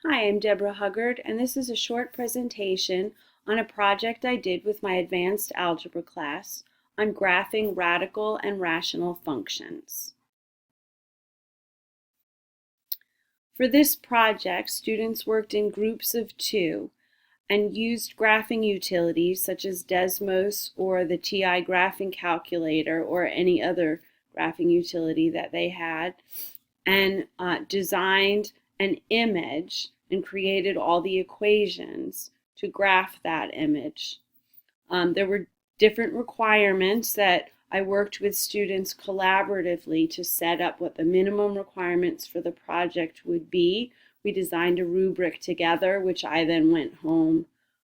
Hi, I'm Deborah Huggard, and this is a short presentation on a project I did with my advanced algebra class on graphing radical and rational functions. For this project, students worked in groups of two and used graphing utilities such as Desmos or the TI graphing calculator or any other graphing utility that they had, and designed an image and created all the equations to graph that image. There were different requirements that I worked with students collaboratively to set up what the minimum requirements for the project would be. We designed a rubric together, which I then went home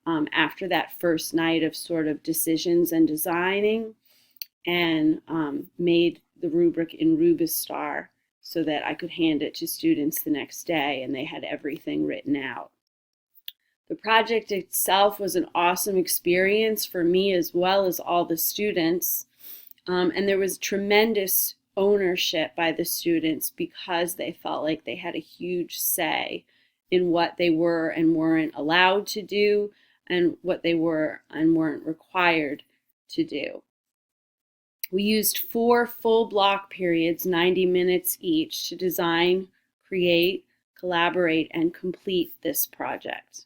after that first night of sort of decisions and designing, and made the rubric in Rubistar so that I could hand it to students the next day and they had everything written out. The project itself was an awesome experience for me as well as all the students, and there was tremendous ownership by the students because they felt like they had a huge say in what they were and weren't allowed to do and what they were and weren't required to do. We used 4 full block periods, 90 minutes each, to design, create, collaborate, and complete this project.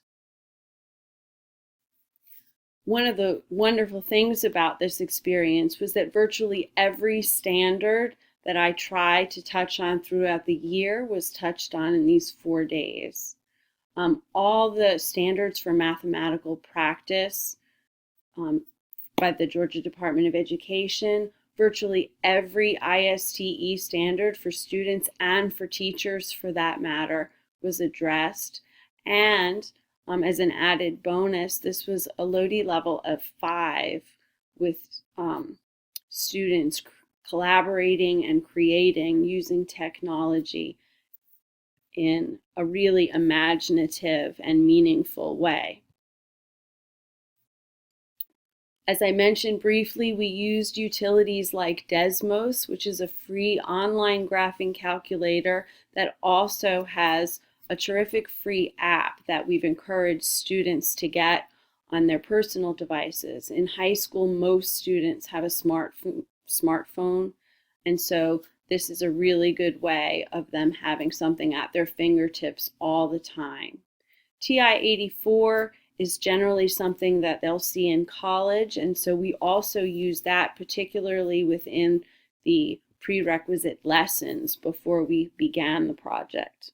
One of the wonderful things about this experience was that virtually every standard that I tried to touch on throughout the year was touched on in these 4 days. All the standards for mathematical practice by the Georgia Department of Education, virtually every ISTE standard for students and for teachers for that matter was addressed. And as an added bonus, this was a Lodi level of 5 with students collaborating and creating using technology in a really imaginative and meaningful way. As I mentioned briefly, we used utilities like Desmos, which is a free online graphing calculator that also has a terrific free app that we've encouraged students to get on their personal devices. In high school, most students have a smartphone, and so this is a really good way of them having something at their fingertips all the time. TI-84 is generally something that they'll see in college, and so we also use that particularly within the prerequisite lessons before we began the project.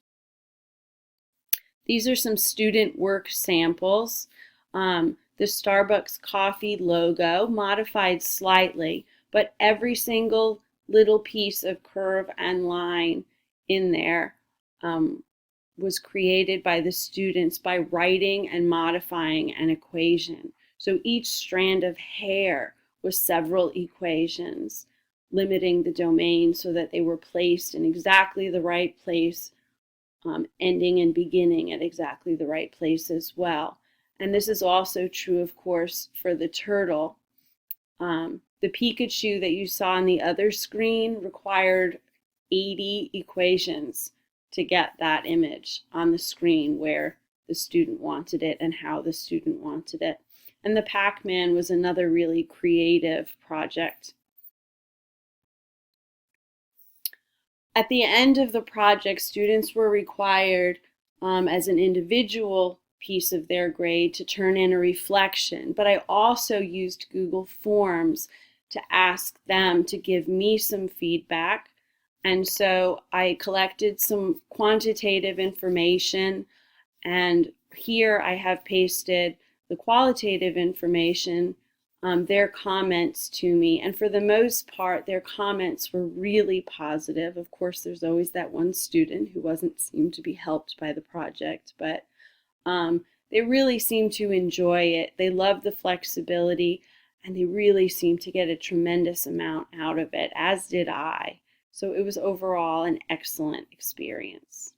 These are some student work samples. The Starbucks coffee logo, modified slightly, but every single little piece of curve and line in there was created by the students by writing and modifying an equation. So each strand of hair was several equations, limiting the domain so that they were placed in exactly the right place, ending and beginning at exactly the right place as well. And this is also true, of course, for the turtle. The Pikachu that you saw on the other screen required 80 equations to get that image on the screen where the student wanted it and how the student wanted it. And the Pac-Man was another really creative project. At the end of the project, students were required as an individual piece of their grade to turn in a reflection, but I also used Google Forms to ask them to give me some feedback. And so I collected some quantitative information, and here I have pasted the qualitative information, their comments to me. And for the most part, their comments were really positive. Of course, there's always that one student who seemed to be helped by the project, but they really seemed to enjoy it. They loved the flexibility, and they really seemed to get a tremendous amount out of it, as did I. So it was overall an excellent experience.